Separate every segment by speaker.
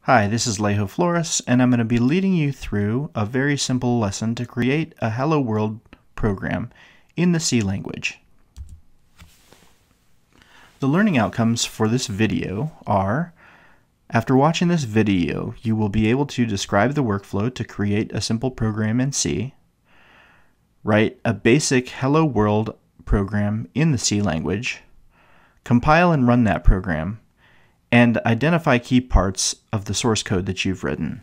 Speaker 1: Hi, this is Leho Flores, and I'm going to be leading you through a very simple lesson to create a Hello World program in the C language. The learning outcomes for this video are, after watching this video, you will be able to describe the workflow to create a simple program in C, write a basic Hello World program in the C language, compile and run that program, and identify key parts of the source code that you've written.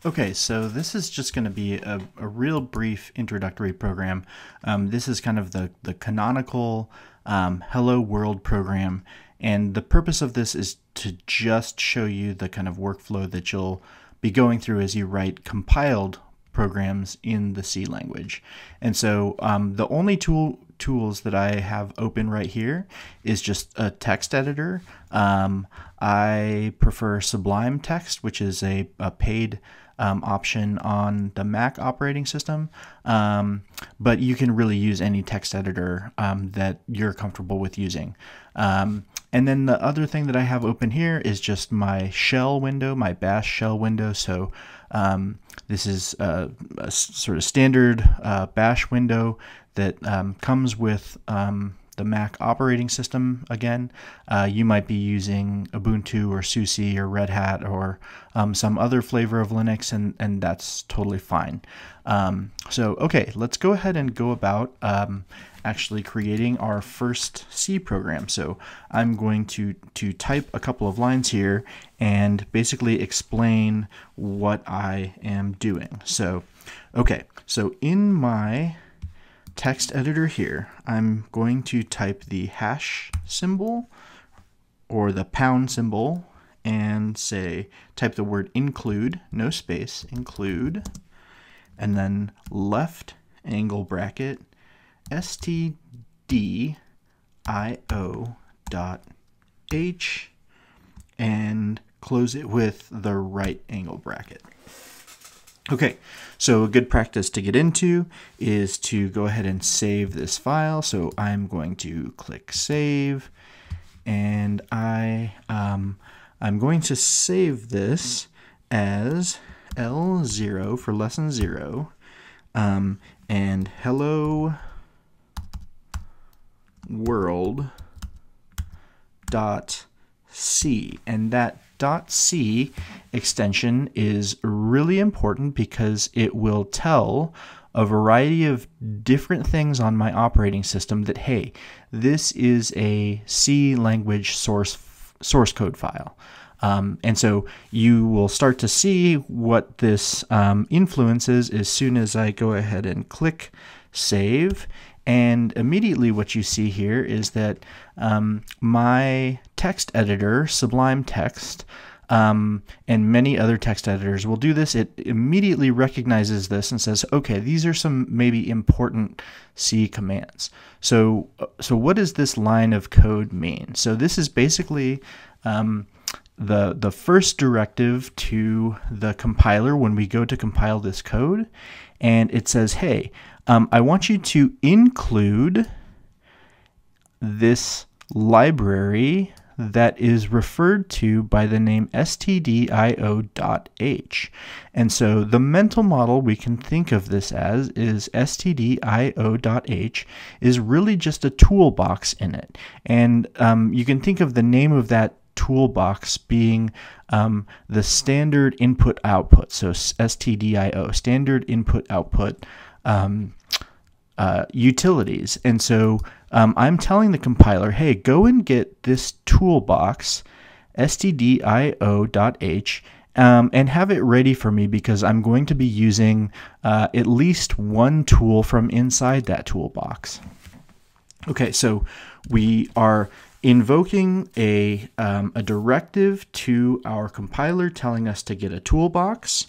Speaker 1: Okay, so this is just going to be a real brief introductory program. This is kind of the canonical Hello World program, and the purpose of this is to just show you the kind of workflow that you'll be going through as you write compiled programs in the C language. And so the only tools that I have open right here is just a text editor. I prefer Sublime Text, which is a paid option on the Mac operating system, but you can really use any text editor that you're comfortable with using. And then the other thing that I have open here is just my shell window, my bash shell window. So this is a sort of standard bash window that comes with the Mac operating system. Again, you might be using Ubuntu or SUSE or Red Hat or some other flavor of Linux, and that's totally fine. So okay, let's go ahead and go about actually creating our first C program. So I'm going to type a couple of lines here and basically explain what I am doing. So okay, so in my text editor here, I'm going to type the hash symbol or the pound symbol and say, type the word include, no space, include, and then left angle bracket stdio.h and close it with the right angle bracket. Okay, so a good practice to get into is to go ahead and save this file. So I'm going to click save, and I'm going to save this as L0 for lesson 0, and hello world dot C, and that .c extension is really important because it will tell a variety of different things on my operating system that, hey, this is a C language source code file. And so you will start to see what this influences as soon as I go ahead and click save. And immediately what you see here is that my text editor, Sublime Text, and many other text editors will do this. It immediately recognizes this and says, okay, these are some maybe important C commands. So what does this line of code mean? So this is basically the first directive to the compiler when we go to compile this code. And it says, hey, I want you to include this library that is referred to by the name stdio.h. And so the mental model we can think of this as is stdio.h is really just a toolbox in it. And you can think of the name of that toolbox being the standard input output. So stdio, standard input output utilities. And so I'm telling the compiler, hey, go and get this toolbox stdio.h and have it ready for me because I'm going to be using at least one tool from inside that toolbox. Okay, so we are invoking a directive to our compiler telling us to get a toolbox,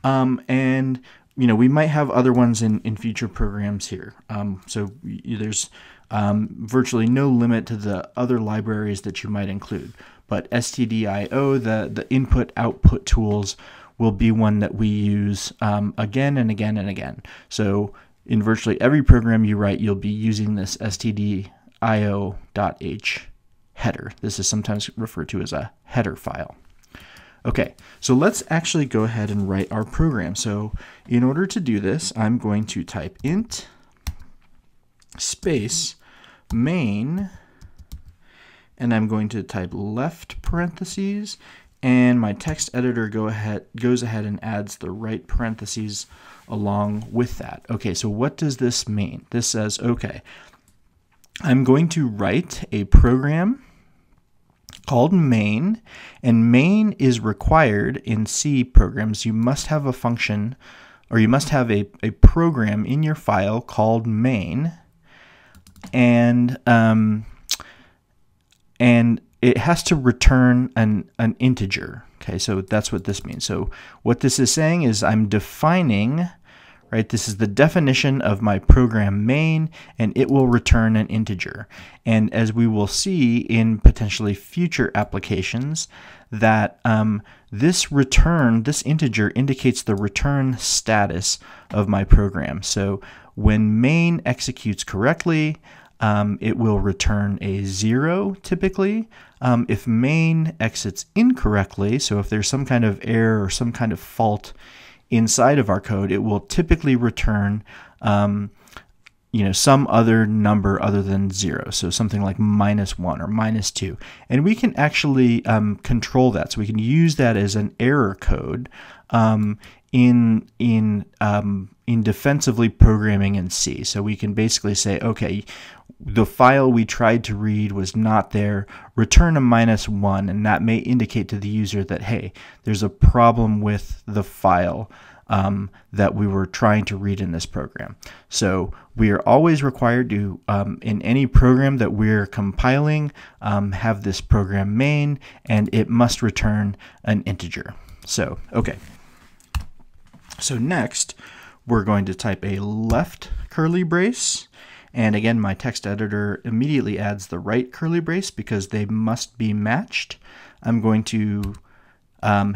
Speaker 1: and we might have other ones in future programs here. So there's virtually no limit to the other libraries that you might include. But stdio, the input-output tools, will be one that we use again and again and again. So in virtually every program you write, you'll be using this stdio.h header. This is sometimes referred to as a header file. Okay, so let's actually go ahead and write our program. So in order to do this, I'm going to type int space main, and I'm going to type left parentheses, and my text editor goes ahead and adds the right parentheses along with that. Okay, so what does this mean? This says, okay, I'm going to write a program called main, and main is required in C programs. You must have a function, or you must have a program in your file called main, and it has to return an integer. Okay, so that's what this means. So what this is saying is I'm defining, right, this is the definition of my program main, and it will return an integer. And as we will see in potentially future applications, that this integer indicates the return status of my program. So when main executes correctly, it will return a 0 typically. If main exits incorrectly, so if there's some kind of error or some kind of fault inside of our code, it will typically return some other number other than 0, so something like -1 or -2. And we can actually control that, so we can use that as an error code in defensively programming in C. So we can basically say, okay, the file we tried to read was not there, return a -1, and that may indicate to the user that, hey, there's a problem with the file that we were trying to read in this program. So we are always required to, in any program that we're compiling, have this program main, and it must return an integer. So, okay. So next, we're going to type a left curly brace. And again, my text editor immediately adds the right curly brace because they must be matched. I'm going to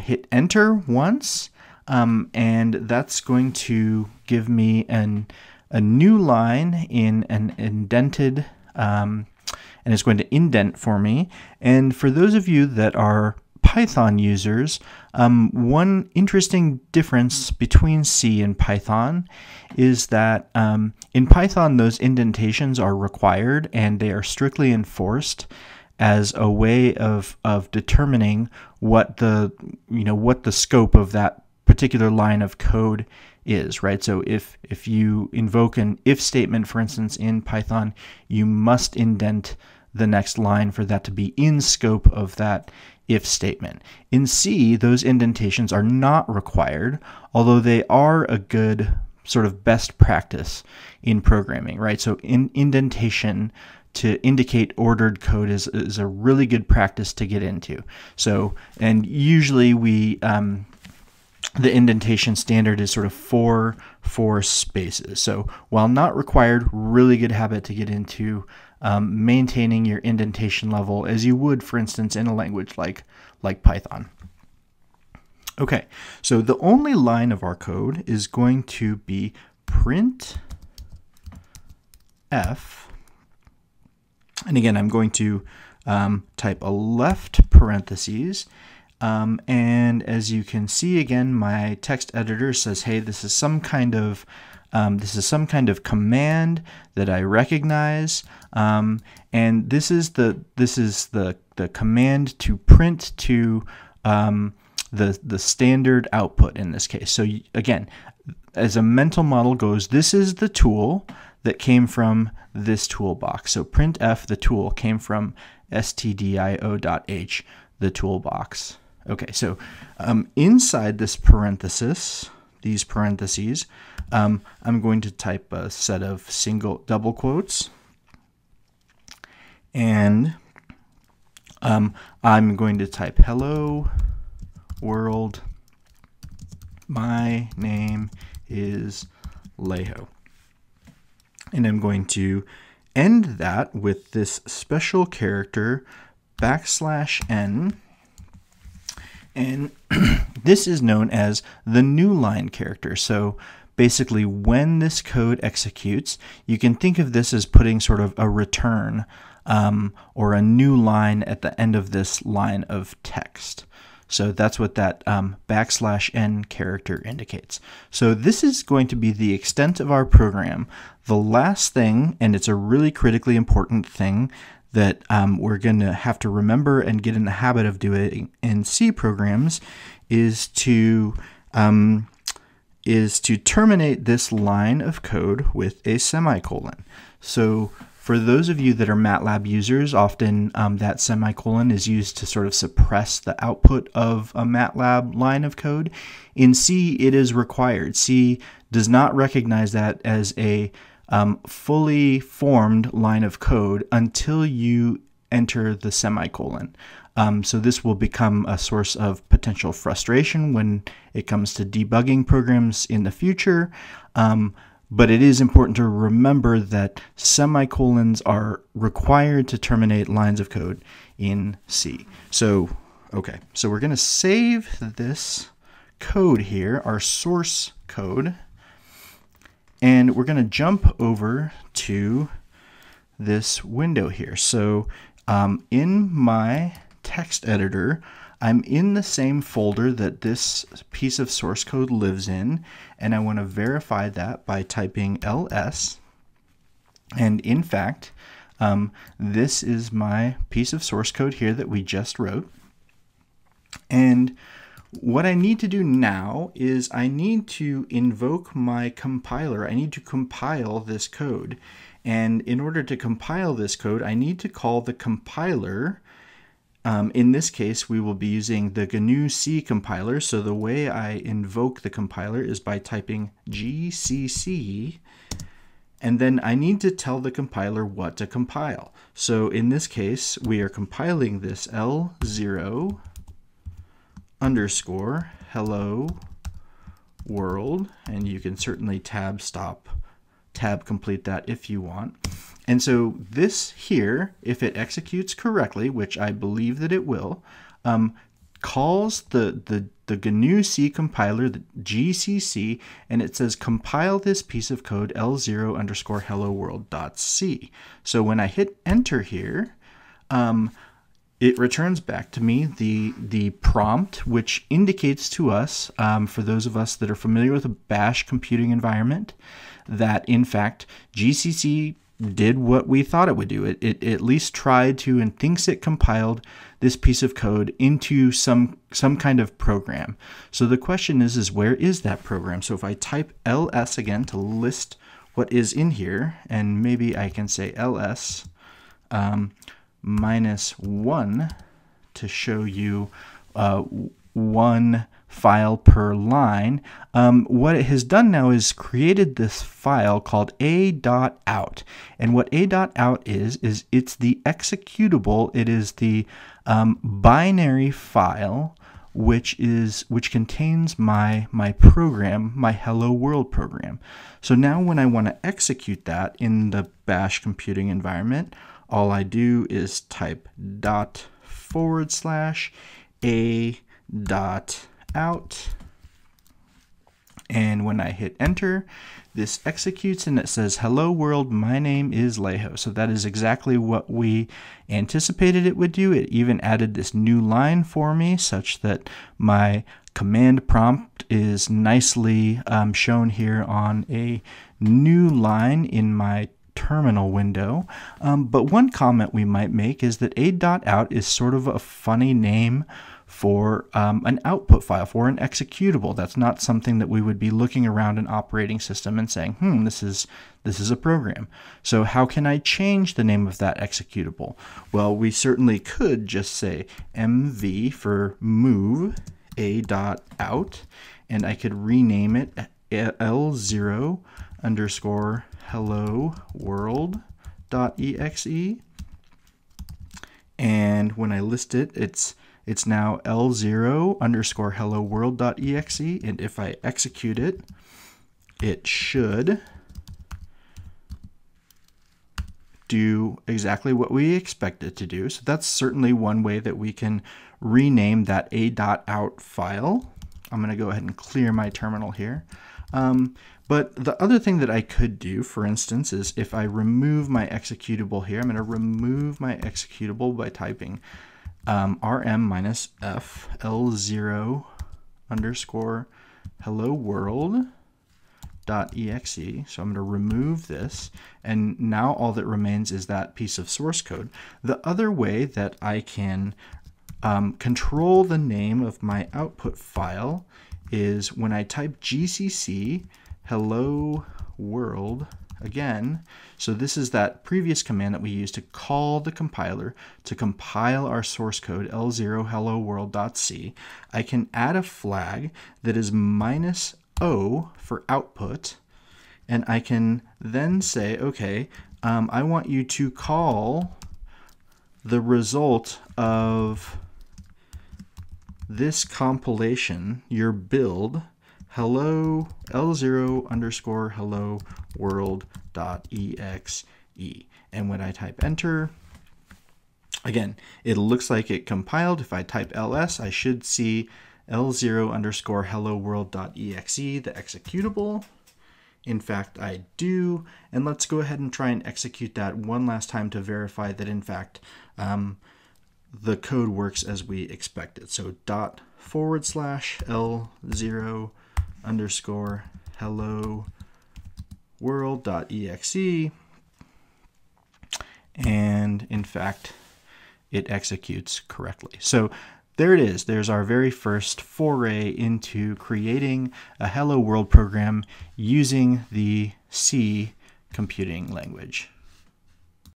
Speaker 1: hit enter once, and that's going to give me a new line in an indented, and it's going to indent for me. And for those of you that are Python users, one interesting difference between C and Python is that in Python those indentations are required and they are strictly enforced as a way of determining what the scope of that particular line of code is, right? So if you invoke an if statement, for instance, in Python, you must indent the next line for that to be in scope of that if statement. In C, those indentations are not required, although they are a good sort of best practice in programming, right? So indentation to indicate ordered code is a really good practice to get into. So, and usually we, the indentation standard is sort of four spaces. So while not required, really good habit to get into maintaining your indentation level as you would, for instance, in a language like Python. Okay, so the only line of our code is going to be print f, and again, I'm going to type a left parentheses, and as you can see, again, my text editor says, hey, this is some kind of command that I recognize, and this is the command to print to the standard output in this case. So again, as a mental model goes, this is the tool that came from this toolbox. So printf, the tool, came from stdio.h, the toolbox. Okay, so inside this parenthesis, these parentheses, I'm going to type a set of double quotes, and I'm going to type hello world, my name is Leho. And I'm going to end that with this special character \n, and this is known as the new line character. So basically, when this code executes, you can think of this as putting sort of a return or a new line at the end of this line of text. So that's what that \n character indicates. So this is going to be the extent of our program. The last thing, and it's a really critically important thing that we're going to have to remember and get in the habit of doing in C programs, is to terminate this line of code with a semicolon. So for those of you that are MATLAB users, often that semicolon is used to sort of suppress the output of a MATLAB line of code. In C, it is required. C does not recognize that as a fully formed line of code until you enter the semicolon. So this will become a source of potential frustration when it comes to debugging programs in the future. But it is important to remember that semicolons are required to terminate lines of code in C. So, okay, so we're going to save this code here, our source code, and we're going to jump over to this window here. So in my text editor, I'm in the same folder that this piece of source code lives in, and I want to verify that by typing ls. And in fact, this is my piece of source code here that we just wrote. And what I need to do now is I need to invoke my compiler. I need to compile this code. And in order to compile this code, I need to call the compiler. In this case, we will be using the GNU C compiler. So the way I invoke the compiler is by typing gcc, and then I need to tell the compiler what to compile. So in this case, we are compiling this L0 underscore hello world, and you can certainly tab complete that if you want. And so this here, if it executes correctly, which I believe that it will, calls the GNU C compiler, the GCC, and it says compile this piece of code L0 underscore hello world.c. So when I hit enter here, it returns back to me the prompt, which indicates to us, for those of us that are familiar with a bash computing environment, that in fact GCC did what we thought it would do. It at least tried to and thinks it compiled this piece of code into some kind of program. So the question is where is that program? So if I type ls again to list what is in here, and maybe I can say ls -1 to show you one file per line. What it has done now is created this file called a.out, and what a.out is it's the executable. It is the binary file which contains my program, my Hello World program. So now when I want to execute that in the bash computing environment, all I do is type ./a.out, and when I hit enter, this executes and it says, hello world, my name is Leho. So that is exactly what we anticipated it would do. It even added this new line for me such that my command prompt is nicely shown here on a new line in my terminal window. But one comment we might make is that a.out is sort of a funny name for an output file, for an executable. That's not something that we would be looking around an operating system and saying, this is a program. So how can I change the name of that executable? Well, we certainly could just say mv for move a.out, and I could rename it L0 underscore hello world.exe. And when I list it, it's now L0 underscore hello world.exe, and if I execute it, it should do exactly what we expect it to do. So that's certainly one way that we can rename that a.out file. I'm going to go ahead and clear my terminal here. But the other thing that I could do, for instance, is if I remove my executable here, I'm going to remove my executable by typing rm-f L0 underscore hello world .exe. So I'm going to remove this, and now all that remains is that piece of source code. The other way that I can control the name of my output file is when I type gcc hello world again. So this is that previous command that we used to call the compiler to compile our source code L0 hello world.c. I can add a flag that is -o for output, and I can then say, okay, I want you to call the result of this compilation, your build, hello L0 underscore hello world.exe. And when I type enter, again, it looks like it compiled. If I type ls, I should see L0 underscore hello world.exe, the executable. In fact, I do. And let's go ahead and try and execute that one last time to verify that, in fact, the code works as we expected. So /L0 underscore hello world.exe. And in fact, it executes correctly. So there it is. There's our very first foray into creating a Hello World program using the C computing language.